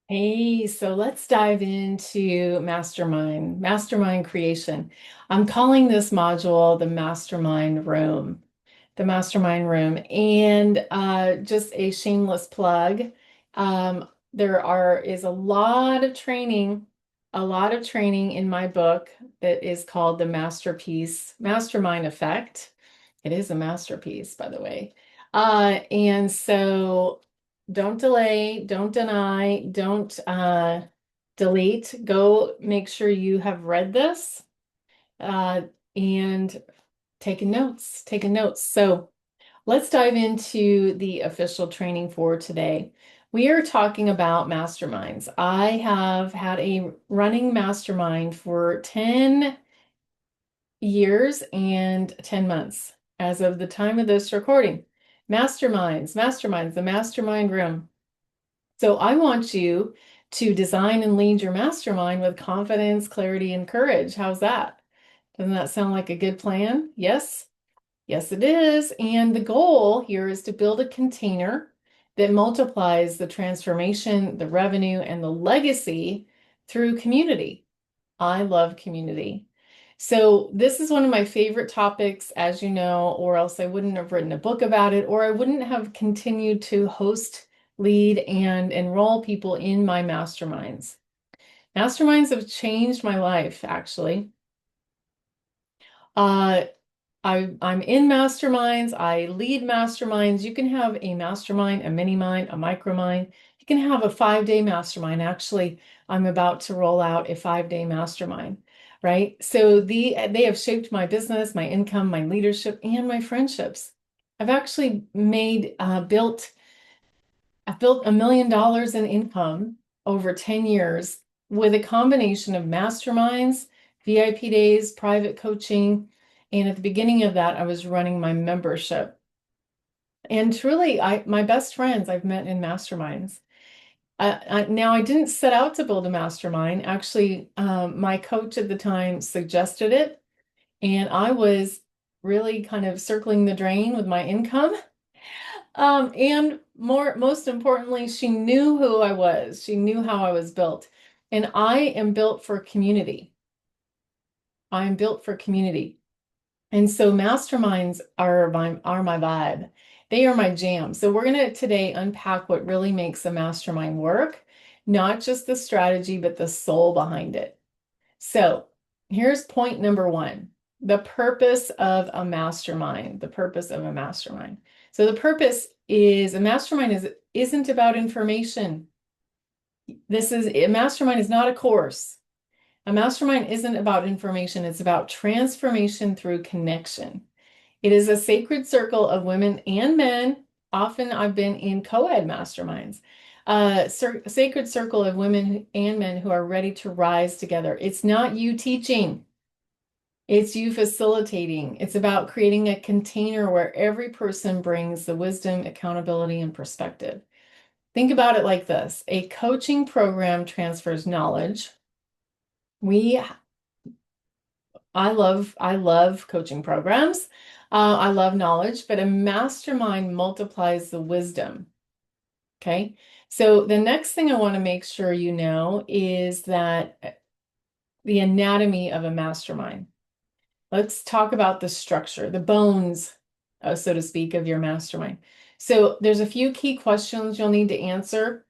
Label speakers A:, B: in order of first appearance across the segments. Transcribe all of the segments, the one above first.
A: Hey, so let's dive into mastermind creation. I'm calling this module the Mastermind Room, the Mastermind Room. And just a shameless plug, there is a lot of training in my book that is called the Mastermind Effect. It is a masterpiece, by the way. And so don't delay, don't deny, don't delete. Go make sure you have read this uh, and taken notes. So let's dive into the official training for today. We are talking about masterminds. I have had a running mastermind for 10 years and 10 months as of the time of this recording. Masterminds, the mastermind room. So I want you to design and lead your mastermind with confidence, clarity, and courage. How's that? Doesn't that sound like a good plan? Yes? Yes, it is. And the goal here is to build a container that multiplies the transformation, the revenue, and the legacy through community. I love community. So this is one of my favorite topics, as you know, or else I wouldn't have written a book about it, or I wouldn't have continued to host, lead, and enroll people in my masterminds. Masterminds have changed my life, actually. Uh, I'm in masterminds. I lead masterminds. You can have a mastermind, a mini mind, a micro mind. You can have a 5-day mastermind. Actually, I'm about to roll out a 5-day mastermind, right? So they have shaped my business, my income, my leadership, and my friendships. I've actually I've built $1 million in income over 10 years with a combination of masterminds, VIP days, private coaching. And at the beginning of that, I was running my membership. And truly, my best friends I've met in masterminds. Now, I didn't set out to build a mastermind. Actually, my coach at the time suggested it, and I was really kind of circling the drain with my income. And most importantly, she knew who I was. She knew how I was built. And I am built for community. I am built for community. And so masterminds are my vibe. They are my jam. So we're going to today unpack what really makes a mastermind work, not just the strategy, but the soul behind it. So here's point number one, the purpose of a mastermind, the purpose of a mastermind. So the purpose is a mastermind isn't about information. A mastermind is not a course. A mastermind isn't about information, it's about transformation through connection. It is a sacred circle of women and men. Often I've been in co-ed masterminds. Sacred circle of women and men who are ready to rise together. It's not you teaching, it's you facilitating. It's about creating a container where every person brings the wisdom, accountability, and perspective. Think about it like this. A coaching program transfers knowledge. We I love coaching programs. I love knowledge, but a mastermind multiplies the wisdom. Okay. So the next thing I want to make sure you know is that the anatomy of a mastermind. Let's talk about the structure, the bones, so to speak, of your mastermind. So there's a few key questions you'll need to answer.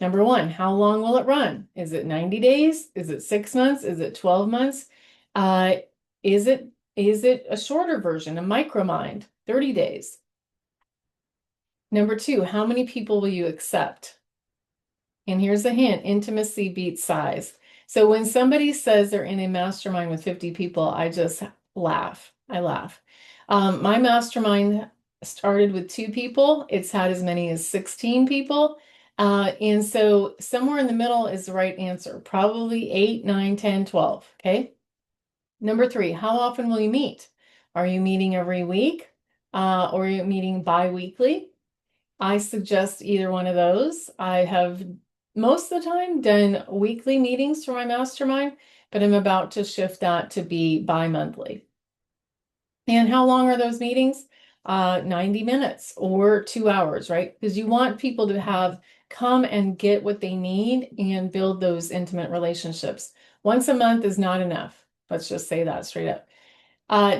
A: Number one, how long will it run? Is it 90 days? Is it 6 months? Is it 12 months? Uh, is it a shorter version, a micromind, 30 days? Number two, how many people will you accept? And here's a hint, intimacy beats size. So when somebody says they're in a mastermind with 50 people, I just laugh. I laugh. My mastermind started with 2 people. It's had as many as 16 people. And so somewhere in the middle is the right answer, probably 8, 9, 10, 12. Okay. Number three, how often will you meet? Are you meeting every week? Or are you meeting bi-weekly? I suggest either one of those. I have most of the time done weekly meetings for my mastermind, but I'm about to shift that to be bi-monthly. And how long are those meetings? 90 minutes or 2 hours, right? Because you want people to have come and get what they need and build those intimate relationships. Once a month is not enough. Let's just say that straight up.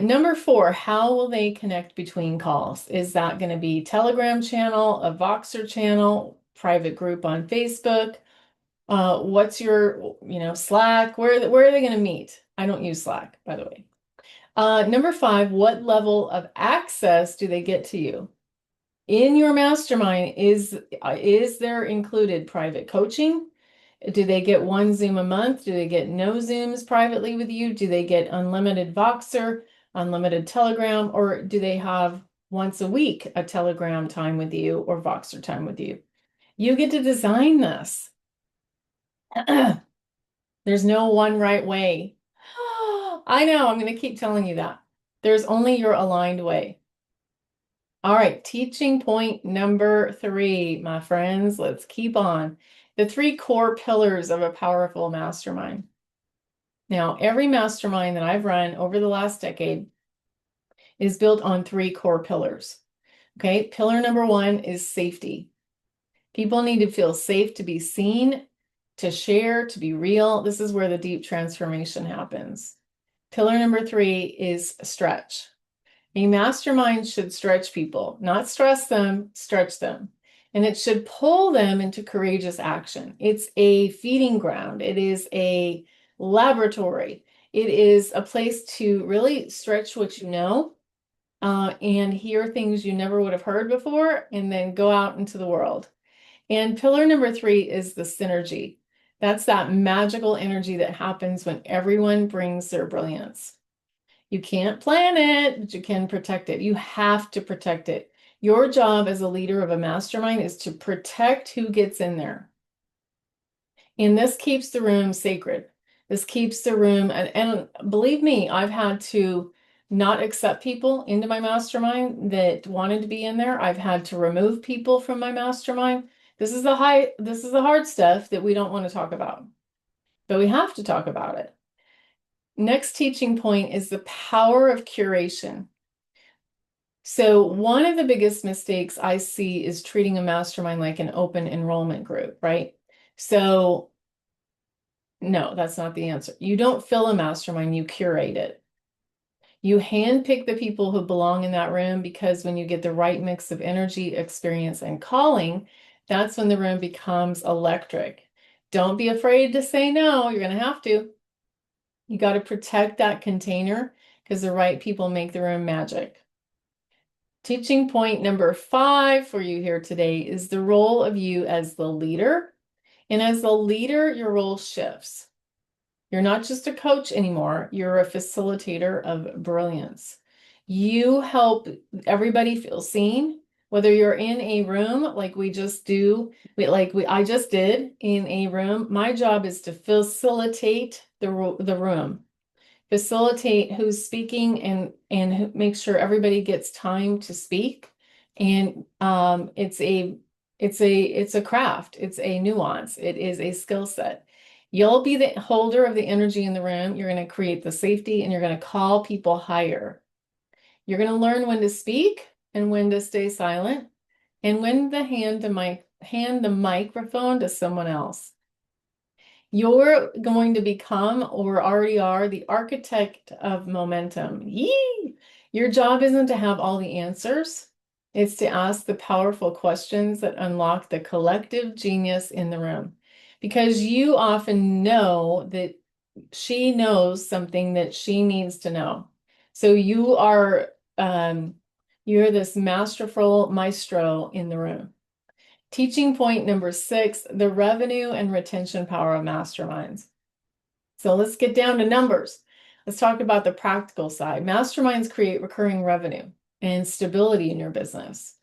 A: Number 4, how will they connect between calls? Is that going to be Telegram channel, a Voxer channel, private group on Facebook? What's your, Slack? Where are they going to meet? I don't use Slack, by the way. Number 5, what level of access do they get to you? In your mastermind, is there included private coaching? Do they get one Zoom a month? Do they get no Zooms privately with you? Do they get unlimited Voxer, unlimited Telegram, or do they have once a week a Telegram time with you or Voxer time with you? You get to design this. There's no one right way. I know, I'm going to keep telling you that. There's only your aligned way. All right, teaching point number 3, my friends. Let's keep on. The 3 core pillars of a powerful mastermind. Now, every mastermind that I've run over the last decade is built on 3 core pillars. Okay, pillar number 1 is safety. People need to feel safe to be seen, to share, to be real. This is where the deep transformation happens. Pillar number 3 is stretch. A mastermind should stretch people, not stress them, stretch them. And it should pull them into courageous action. It's a feeding ground. It is a laboratory. It is a place to really stretch what you know and hear things you never would have heard before, and then go out into the world. And pillar number 3 is the synergy. That's that magical energy that happens when everyone brings their brilliance. You can't plan it, but you can protect it. You have to protect it. Your job as a leader of a mastermind is to protect who gets in there. And this keeps the room sacred. This keeps the room, and believe me, I've had to not accept people into my mastermind that wanted to be in there. I've had to remove people from my mastermind. This is the hard stuff that we don't want to talk about, but we have to talk about it. Next teaching point is the power of curation. So one of the biggest mistakes I see is treating a mastermind like an open enrollment group, right? So no, that's not the answer. You don't fill a mastermind, you curate it. You handpick the people who belong in that room, because when you get the right mix of energy, experience, and calling, that's when the room becomes electric. Don't be afraid to say no. You're going to have to. You got to protect that container, because the right people make the room magic. Teaching point number 5 for you here today is the role of you as the leader. And as the leader, your role shifts. You're not just a coach anymore. You're a facilitator of brilliance. You help everybody feel seen, whether you're in a room like I just did in a room. My job is to facilitate the room. Facilitate who's speaking and make sure everybody gets time to speak. And it's a craft, it's a nuance, it is a skill set. You'll be the holder of the energy in the room. You're going to create the safety, and you're going to call people higher. You're going to learn when to speak and when to stay silent, and when to hand the microphone to someone else. You're going to become, or already are, the architect of momentum. Yee! Your job isn't to have all the answers. It's to ask the powerful questions that unlock the collective genius in the room. Because you often know that she knows something that she needs to know. So you're this masterful maestro in the room. Teaching point number 6, the revenue and retention power of masterminds. So let's get down to numbers. Let's talk about the practical side. Masterminds create recurring revenue and stability in your business.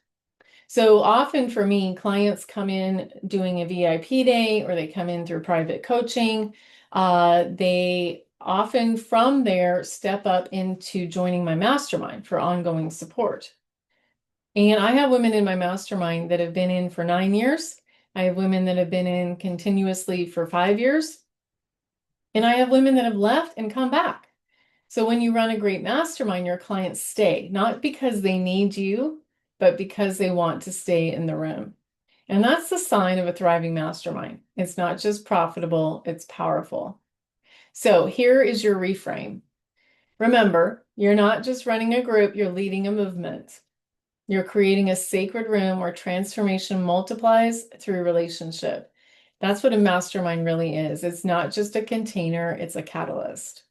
A: So often for me, clients come in doing a VIP day, or they come in through private coaching. They often from there step up into joining my mastermind for ongoing support. And I have women in my mastermind that have been in for 9 years. I have women that have been in continuously for 5 years. And I have women that have left and come back. So when you run a great mastermind, your clients stay, not because they need you, but because they want to stay in the room. And that's the sign of a thriving mastermind. It's not just profitable, it's powerful. So here is your reframe. Remember, you're not just running a group, you're leading a movement. You're creating a sacred room where transformation multiplies through relationship. That's what a mastermind really is. It's not just a container, it's a catalyst.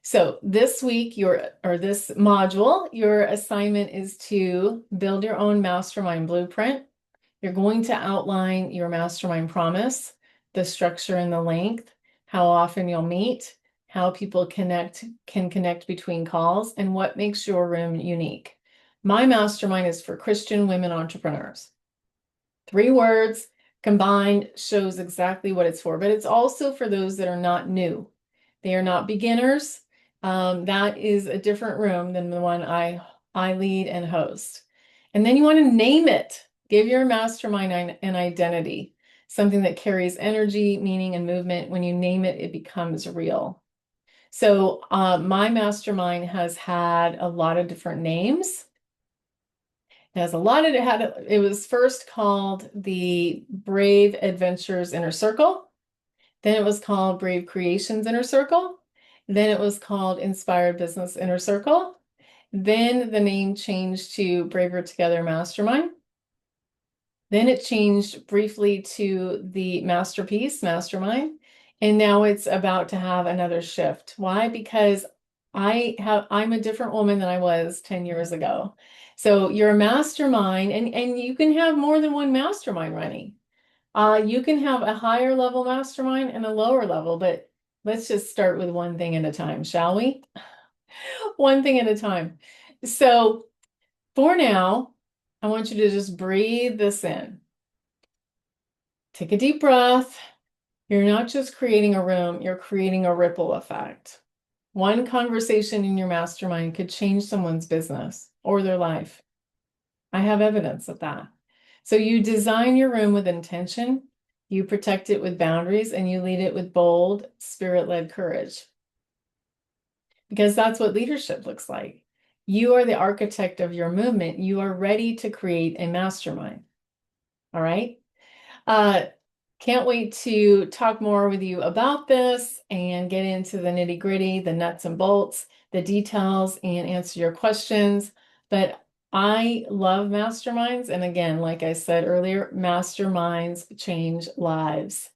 A: So this week, this module, your assignment is to build your own mastermind blueprint. You're going to outline your mastermind promise, the structure and the length, how often you'll meet, how people can connect between calls, and what makes your room unique. My mastermind is for Christian women entrepreneurs. 3 words combined shows exactly what it's for, but it's also for those that are not new. They are not beginners. That is a different room than the one I lead and host. And then you want to name it. Give your mastermind an identity, something that carries energy, meaning, and movement. When you name it, it becomes real. So my mastermind has had a lot of different names. It was first called the Brave Adventures Inner Circle. Then it was called Brave Creations Inner Circle. Then it was called Inspired Business Inner Circle. Then the name changed to Braver Together Mastermind. Then it changed briefly to the Masterpiece Mastermind. And now it's about to have another shift. Why? Because I'm a different woman than I was 10 years ago. So you're a mastermind, and you can have more than one mastermind running. You can have a higher level mastermind and a lower level, but let's just start with one thing at a time, shall we? One thing at a time. So for now, I want you to just breathe this in. Take a deep breath. You're not just creating a room, you're creating a ripple effect. One conversation in your mastermind could change someone's business or their life. I have evidence of that. So you design your room with intention, you protect it with boundaries, and you lead it with bold, spirit-led courage. Because that's what leadership looks like. You are the architect of your movement. You are ready to create a mastermind. All right? Can't wait to talk more with you about this and get into the nitty-gritty, the nuts and bolts, the details, and answer your questions. But I love masterminds. And again, like I said earlier, masterminds change lives.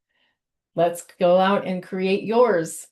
A: Let's go out and create yours.